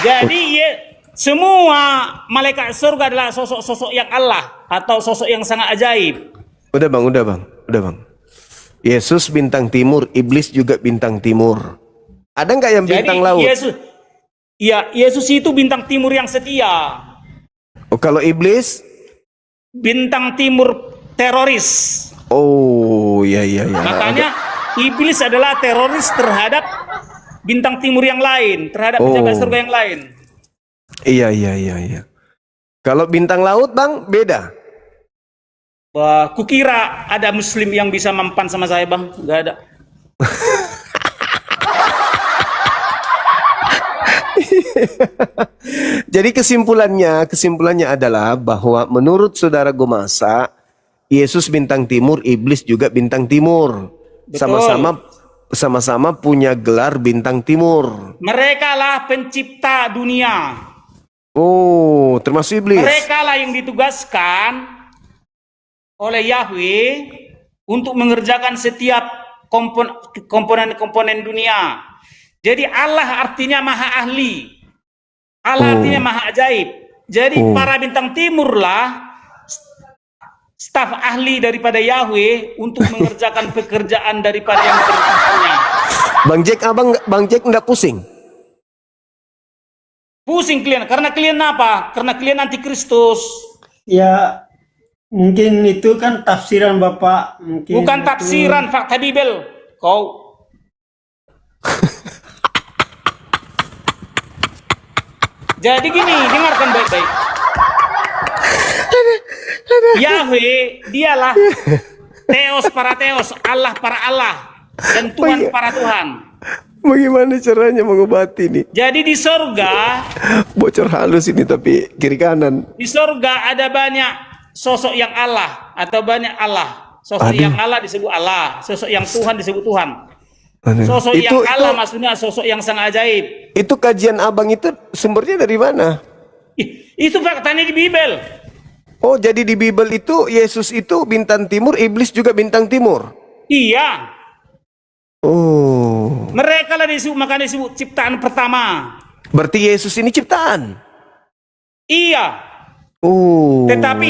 Jadi semua malaikat surga adalah sosok-sosok yang Allah atau sosok yang sangat ajaib. Udah bang. Yesus bintang timur, iblis juga bintang timur. Ada nggak yang bintang laut? Yesus itu bintang timur yang setia. Oh, kalau iblis? Bintang timur teroris. Oh, iya. Makanya iblis adalah teroris terhadap bintang timur yang lain, terhadap pejabat surga yang lain. Iya. Kalau bintang laut, bang, beda. Wah, kukira ada muslim yang bisa mempan sama saya, bang. Gak ada. Jadi kesimpulannya adalah bahwa menurut saudara Gomasa, Yesus bintang timur, iblis juga bintang timur. Sama-sama punya gelar bintang timur. Mereka lah pencipta dunia. Oh, termasuk iblis. Mereka lah yang ditugaskan oleh Yahweh untuk mengerjakan setiap komponen-komponen dunia. Jadi Allah artinya maha ahli. Allah artinya maha ajaib. Jadi para bintang timur lah staf ahli daripada Yahweh untuk mengerjakan pekerjaan daripada yang diperintahkannya. Bang Jack enggak pusing? Pusing kalian. Karena kalian apa? Karena kalian anti Kristus. Ya, mungkin itu kan tafsiran Bapak. Bukan tafsiran, fakta Bibel. Kau jadi gini, dengarkan baik-baik. Yahweh, dialah Theos para Theos, Allah para Allah, dan Tuhan para Tuhan. Bagaimana caranya mengobati ini? Jadi di sorga, Bocor halus ini tapi kiri kanan. di sorga ada banyak sosok yang Allah atau banyak Allah. Sosok yang Allah disebut Allah, sosok yang Tuhan disebut Tuhan. Sosok yang Allah maksudnya sosok yang sangat ajaib. Itu kajian abang itu sumbernya dari mana? Itu faktanya di Bibel. Oh, jadi di Bibel itu Yesus itu bintang timur, iblis juga bintang timur. Iya. Oh. Mereka lah disebut, makanya disebut ciptaan pertama. Berarti Yesus ini ciptaan. Iya. Oh. Tetapi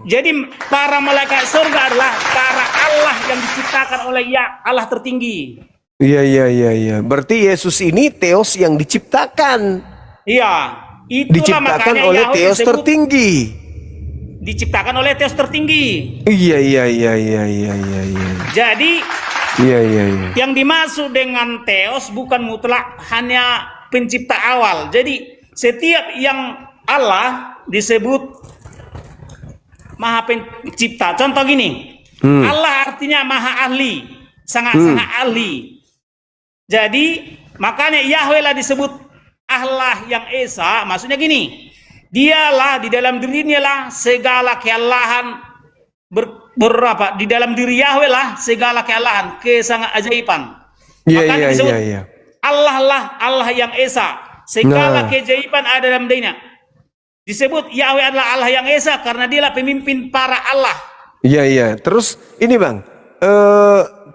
jadi para malaikat surga adalah para Allah yang diciptakan oleh Allah tertinggi. Iya. Berarti Yesus ini Theos yang diciptakan. Iya. Itulah Diciptakan makanya oleh Yahweh Theos disebut tertinggi. diciptakan oleh Theos tertinggi. Iya. Jadi Iya. yang dimaksud dengan Theos bukan mutlak hanya pencipta awal. Jadi setiap yang Allah disebut maha pencipta. Contoh gini, Allah artinya maha ahli, sangat-sangat ahli. Jadi makanya Yahweh lah disebut Allah yang Esa. Maksudnya gini, dialah di dalam dirinya lah segala kealahan berapa di dalam diri Yahweh lah segala kealahan, kesangat ajaiban. Makanya disebut Allah lah Allah yang Esa, segala keajaiban ada dalam dirinya. Disebut Yahweh adalah Allah yang Esa karena dialah pemimpin para Allah. Iya. Terus ini bang,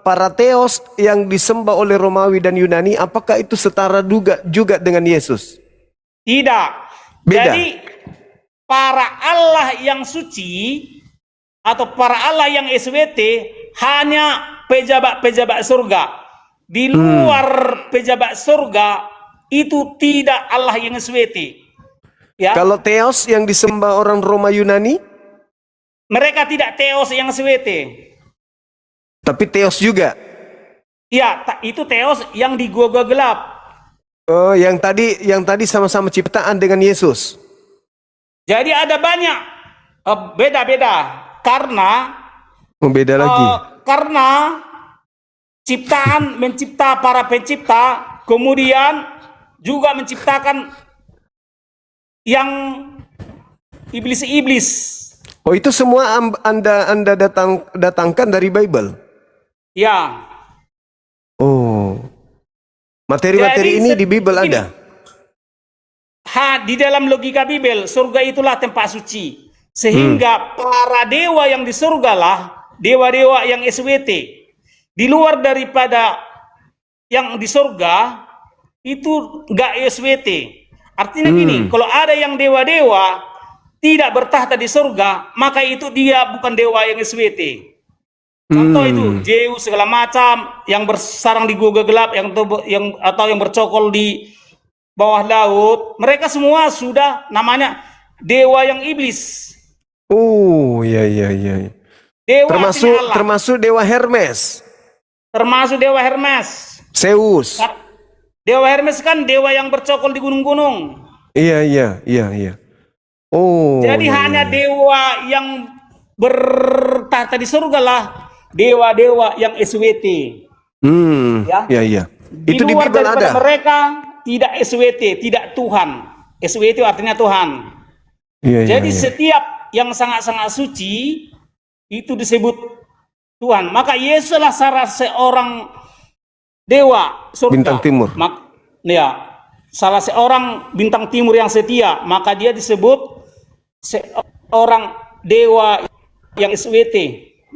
para Theos yang disembah oleh Romawi dan Yunani, apakah itu setara juga dengan Yesus? Tidak. Beda. Jadi para Allah yang suci atau para Allah yang SWT hanya pejabat-pejabat surga. Di luar pejabat surga itu tidak Allah yang SWT. Ya. Kalau Theos yang disembah orang Roma Yunani? Mereka tidak Theos yang SWT. Tapi Theos juga? Ya, itu Theos yang di gua-gua gelap. Oh, yang tadi sama-sama ciptaan dengan Yesus. Jadi ada banyak beda-beda karena Beda lagi. Karena ciptaan mencipta para pencipta, kemudian juga menciptakan yang iblis-iblis. Oh, itu semua Anda datangkan dari Bible? Ya. Oh. Materi-materi ini di Bible ada? Di dalam logika Bibel, surga itulah tempat suci. Sehingga para dewa yang di surga lah, dewa-dewa yang SWT. Di luar daripada yang di surga, itu enggak SWT. Artinya gini, kalau ada yang dewa-dewa tidak bertahta di surga, maka itu dia bukan dewa yang SWT. Contoh itu Zeus segala macam yang bersarang di gua gelap, atau yang bercokol di bawah laut, mereka semua sudah namanya dewa yang iblis. Oh, iya iya iya. Dewa Termasuk artinya Allah. termasuk dewa Hermes, Termasuk dewa Hermes. Zeus. Dewa Hermes kan dewa yang bercokol di gunung-gunung. Iya iya iya iya. Oh. Jadi iya, hanya iya. dewa yang bertahta di surga lah dewa-dewa yang SWT. Ya. Iya iya. Itu di luar Bible daripada ada. mereka tidak SWT, tidak Tuhan. SWT artinya Tuhan. Iya iya. Jadi iya. setiap yang sangat-sangat suci itu disebut Tuhan. Maka Yesuslah salah seorang dewa surga. Bintang timur. Ya, salah seorang bintang timur yang setia. Maka dia disebut seorang dewa yang SWT,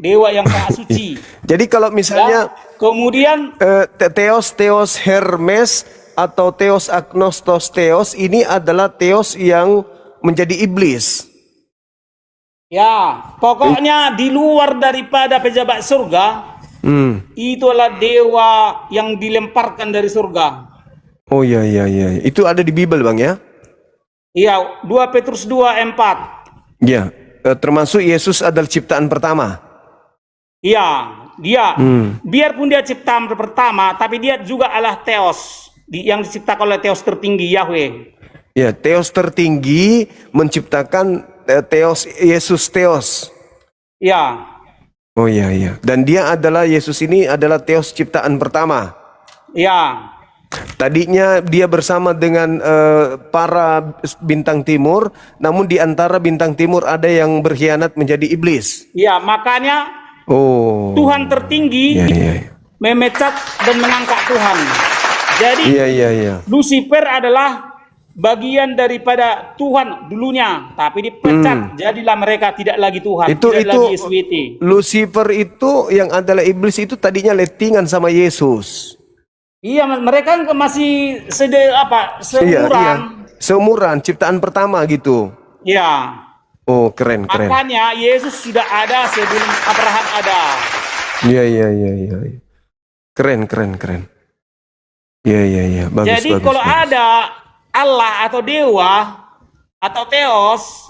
dewa yang sangat suci. Jadi kalau misalnya Kemudian Theos Hermes atau Theos Agnostos Theos ini adalah Theos yang menjadi iblis. ya, pokoknya di luar daripada pejabat surga, itulah dewa yang dilemparkan dari surga. Oh iya iya iya. Itu ada di Bible Bang ya? Iya, 2 Petrus 2:4. Iya. Termasuk Yesus adalah ciptaan pertama. Iya, dia biarpun dia ciptaan pertama, tapi dia juga adalah Theos, yang diciptakan oleh Theos tertinggi Yahweh. Ya, Theos tertinggi menciptakan Theos, Yesus Theos. Ya, Oh iya iya. Dan dia adalah, Yesus ini adalah Theos ciptaan pertama. ya, Tadinya dia bersama dengan para bintang timur, namun di antara bintang timur ada yang berkhianat menjadi iblis. ya. Makanya Oh. Tuhan tertinggi Iya iya. memecat dan mengangkat Tuhan. Jadi Iya iya iya. Lucifer adalah bagian daripada Tuhan dulunya, tapi dipecat. Jadilah mereka tidak lagi Tuhan, tidak lagi SWT. Lucifer itu yang adalah iblis itu tadinya lettingan sama Yesus. Iya, mereka kan masih Iya, iya. seumuran. Seumuran, ciptaan pertama gitu. Ya. Oh, keren, keren. Makanya Yesus sudah ada sebelum Abraham ada. Iya, iya, iya, iya. Keren, keren, keren. Iya, iya, iya. Bagus, Jadi bagus, kalau bagus. ada Allah atau dewa atau Theos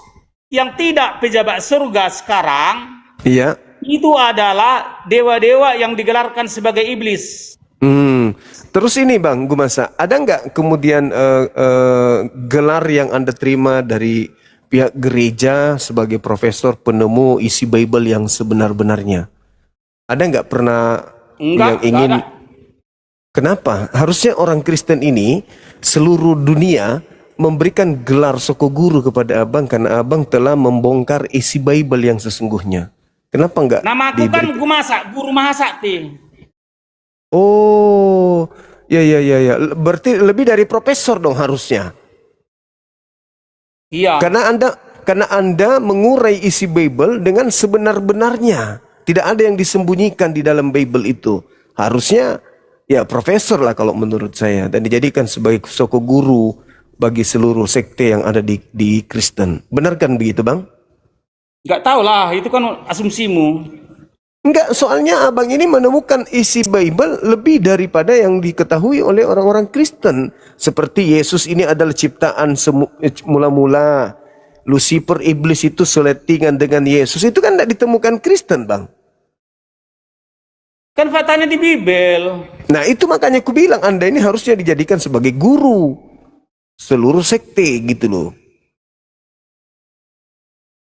yang tidak pejabat surga sekarang, Iya. itu adalah dewa-dewa yang digelarkan sebagai iblis. Terus ini Bang Gumasa, ada nggak kemudian gelar yang Anda terima dari pihak gereja sebagai profesor penemu isi Bible yang sebenar-benarnya? Ada nggak pernah yang Enggak ingin? ada. Kenapa? Harusnya orang Kristen ini seluruh dunia memberikan gelar sokoguru kepada Abang karena Abang telah membongkar isi Bible yang sesungguhnya. Kenapa enggak? Namaku kan Gumasa, guru Mahasakti. Oh, ya ya ya ya. Berarti lebih dari profesor dong harusnya. Iya. Karena Anda mengurai isi Bible dengan sebenar-benarnya. Tidak ada yang disembunyikan di dalam Bible itu. Harusnya ya profesor lah kalau menurut saya, dan dijadikan sebagai soko guru bagi seluruh sekte yang ada di Kristen. Benar kan begitu, Bang? Enggak tahu lah, itu kan asumsimu. Enggak, soalnya Abang ini menemukan isi Bible lebih daripada yang diketahui oleh orang-orang Kristen. Seperti Yesus ini adalah ciptaan mula-mula. Lucifer, iblis itu selettingan dengan Yesus. Itu kan tidak ditemukan Kristen, Bang. Kan faktanya di Bible. Nah itu makanya aku bilang Anda ini harusnya dijadikan sebagai guru seluruh sekte gitu loh.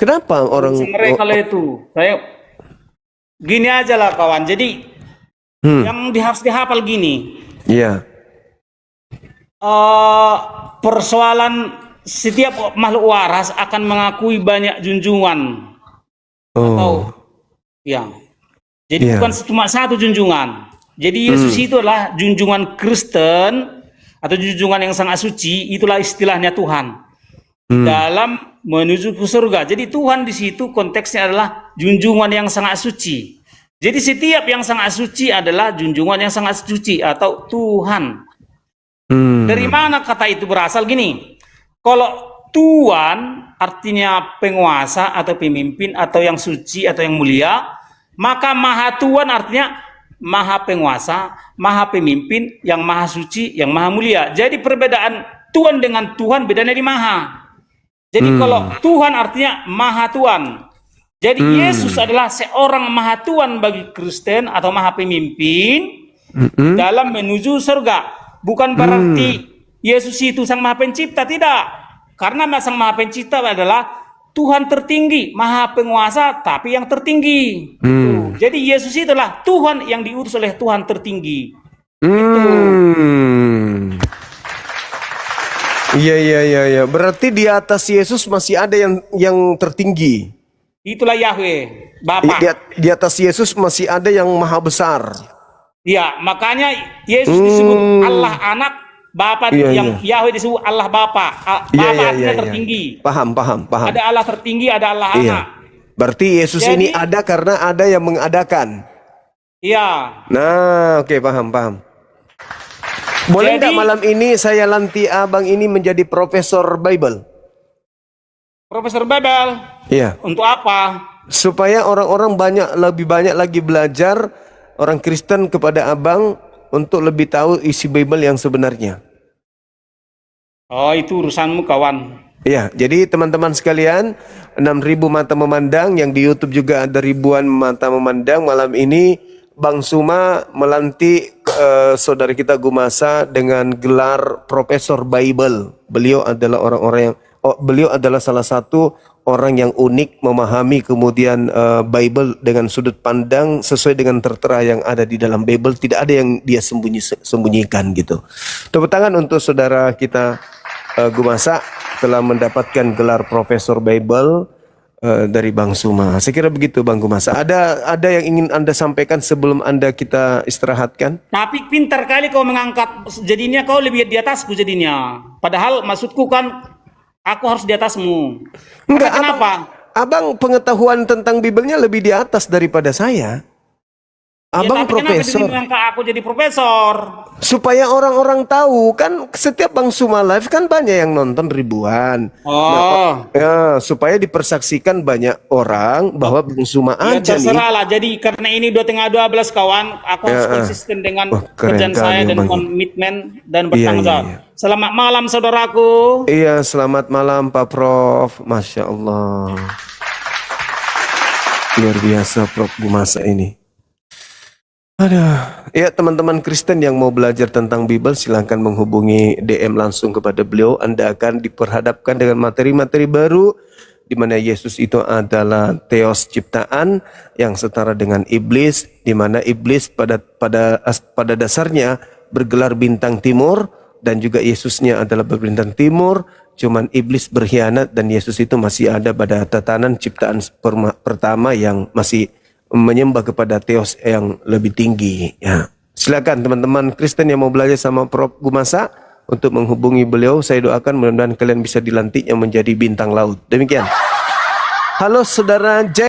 Kenapa orang... Mereka itu, saya... Gini aja lah kawan, jadi yang harus dihafal gini. Iya. Persoalan setiap makhluk waras akan mengakui banyak junjungan. Atau ya. Jadi bukan cuma satu junjungan. Jadi Yesus itu adalah junjungan Kristen atau junjungan yang sangat suci, itulah istilahnya Tuhan. Dalam menuju ke surga. Jadi Tuhan di situ konteksnya adalah junjungan yang sangat suci. Jadi setiap yang sangat suci adalah junjungan yang sangat suci atau Tuhan. Dari mana kata itu berasal? Gini, Kalau Tuhan artinya penguasa atau pemimpin atau yang suci atau yang mulia, maka Maha Tuhan artinya Maha penguasa, Maha pemimpin, yang Maha suci, yang Maha mulia. Jadi perbedaan Tuhan dengan Tuhan bedanya di Maha. Jadi kalau Tuhan artinya Maha Tuhan. Jadi Yesus adalah seorang Maha Tuhan bagi Kristen atau Maha pemimpin dalam menuju surga. Bukan berarti Yesus itu Sang Maha Pencipta, tidak. Karena Sang Maha Pencipta adalah Tuhan tertinggi, Maha Penguasa, tapi yang tertinggi. Jadi Yesus itulah Tuhan yang diutus oleh Tuhan tertinggi. Iya. Berarti di atas Yesus masih ada yang tertinggi. Itulah Yahweh, Bapa. Di atas Yesus masih ada yang maha besar. Ya, makanya Yesus disebut Allah Anak, Bapa yang Yahweh disebut Allah Bapa. Bapa artinya tertinggi. Paham. Ada Allah tertinggi, ada Allah Anak. Berarti Yesus ini ada karena ada yang mengadakan. Iya. Nah, oke, paham. Boleh nggak malam ini saya lanti abang ini menjadi profesor Bible? Profesor Bible? Iya. Untuk apa? Supaya orang-orang lebih banyak lagi belajar, orang Kristen kepada abang untuk lebih tahu isi Bible yang sebenarnya. Oh, itu urusanmu kawan. Ya, jadi teman-teman sekalian, 6.000 mata memandang, yang di YouTube juga ada ribuan mata memandang. Malam ini Bang Suma melantik saudara kita Gumasa dengan gelar Profesor Bible. Beliau adalah beliau adalah salah satu orang yang unik memahami kemudian Bible dengan sudut pandang sesuai dengan tertera yang ada di dalam Bible. Tidak ada yang dia sembunyikan gitu. Tepuk tangan untuk saudara kita Gumasa telah mendapatkan gelar Profesor Bible dari Bang Suma. Saya kira begitu Bang Gumasa. Ada yang ingin Anda sampaikan sebelum Anda kita istirahatkan? Tapi pintar kali kau mengangkat, jadinya kau lebih di atasku jadinya. Padahal maksudku kan aku harus di atasmu. Enggak, kenapa? Abang pengetahuan tentang Biblenya lebih di atas daripada saya. Abang tapi kenapa profesor. jadi mengangkat aku jadi profesor? Supaya orang-orang tahu, kan setiap Bang Suma live kan banyak yang nonton ribuan. Oh. Ya, supaya dipersaksikan banyak orang bahwa Bang Suma Ya aja terserah nih. lah. Jadi karena ini 2:12 kawan, aku harus konsisten dengan keren kerjaan saya kali, dan Bang. komitmen dan bertanggung jawab. Iya. Selamat malam saudaraku. Iya, selamat malam Pak Prof. Masya Allah. Luar biasa Prof Gumasa ini. Aduh, ya teman-teman Kristen yang mau belajar tentang Bible silahkan menghubungi DM langsung kepada beliau. Anda akan diperhadapkan dengan materi-materi baru di mana Yesus itu adalah Theos ciptaan yang setara dengan iblis, di mana iblis pada dasarnya bergelar bintang timur dan juga Yesusnya adalah berbintang timur. Cuman iblis berkhianat dan Yesus itu masih ada pada tatanan ciptaan pertama yang masih menyembah kepada Theos yang lebih tinggi. Ya, silakan teman-teman Kristen yang mau belajar sama Prof Gumasa untuk menghubungi beliau. Saya doakan mudah-mudahan kalian bisa dilantiknya menjadi bintang laut. Demikian. Halo saudara Jack.